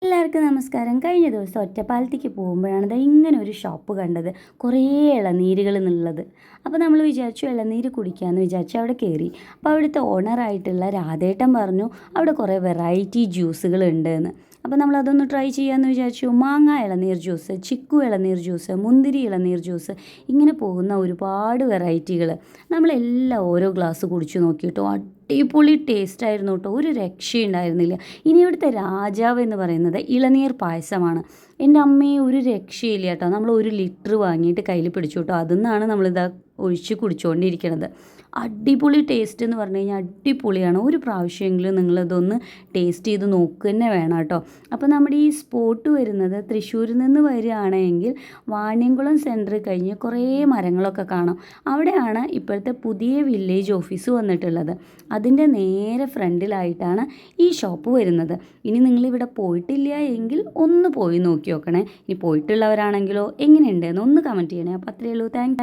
എല്ലാവർക്കും നമസ്കാരം. കഴിഞ്ഞ ദിവസം ഒറ്റപ്പാലത്തേക്ക് പോകുമ്പോഴാണ് ദാ ഇങ്ങനെ ഒരു ഷോപ്പ് കണ്ടത്. കുറേ ഇളനീരുകൾ എന്നുള്ളത്. അപ്പോൾ നമ്മൾ വിചാരിച്ചു ഇളനീര് കുടിക്കാമെന്ന് വിചാരിച്ചു അവിടെ കയറി. അപ്പോൾ അവിടുത്തെ ഓണറായിട്ടുള്ള രാധേട്ടൻ പറഞ്ഞു അവിടെ കുറേ വെറൈറ്റി ജ്യൂസുകൾ ഉണ്ട് എന്ന്. അപ്പോൾ നമ്മളതൊന്ന് ട്രൈ ചെയ്യാമെന്ന് വിചാരിച്ചു. മാങ്ങ ഇളനീർ ജ്യൂസ്, ചിക്കു ഇളനീർ ജ്യൂസ്, മുന്തിരി ഇളനീർ ജ്യൂസ്, ഇങ്ങനെ പോകുന്ന ഒരുപാട് വെറൈറ്റികൾ. നമ്മളെല്ലാം ഓരോ ഗ്ലാസ് കുടിച്ചു നോക്കിയിട്ടോ. അടിപൊളി ടേസ്റ്റ് ആയിരുന്നു കേട്ടോ, ഒരു രക്ഷയുണ്ടായിരുന്നില്ല. ഇനി ഇവിടുത്തെ രാജാവ് എന്ന് പറയുന്നത് ഇളനീർ പായസമാണ്. എൻ്റെ അമ്മയെ ഒരു രക്ഷയില്ല കേട്ടോ. നമ്മൾ 1 ലിറ്റർ വാങ്ങിയിട്ട് കയ്യിൽ പിടിച്ചു കേട്ടോ. അതിൽ നിന്നാണ് നമ്മളിതാ ഒഴിച്ച് കുടിച്ചുകൊണ്ടിരിക്കുന്നത്. അടിപൊളി ടേസ്റ്റ് എന്ന് പറഞ്ഞു കഴിഞ്ഞാൽ അടിപൊളിയാണ്. ഒരു പ്രാവശ്യമെങ്കിലും നിങ്ങളിതൊന്ന് ടേസ്റ്റ് ചെയ്ത് നോക്കുക തന്നെ വേണം കേട്ടോ. അപ്പോൾ നമ്മുടെ ഈ സ്പോട്ട് വരുന്നത് തൃശ്ശൂരിൽ നിന്ന് വരികയാണെങ്കിൽ വാണിയംകുളം സെൻറ്റർ കഴിഞ്ഞ് കുറേ മരങ്ങളൊക്കെ കാണാം. അവിടെയാണ് ഇപ്പോഴത്തെ പുതിയ വില്ലേജ് ഓഫീസ് വന്നിട്ടുള്ളത്. അതിൻ്റെ നേരെ ഫ്രണ്ടിലായിട്ടാണ് ഈ ഷോപ്പ് വരുന്നത്. ഇനി നിങ്ങളിവിടെ പോയിട്ടില്ല എങ്കിൽ ഒന്ന് പോയി നോക്കി നോക്കണേ. ഇനി പോയിട്ടുള്ളവരാണെങ്കിലോ എങ്ങനെയുണ്ടെന്ന് ഒന്ന് കമൻറ്റ് ചെയ്യണേ. അപ്പോൾ അത്രയേ ഉള്ളൂ. താങ്ക്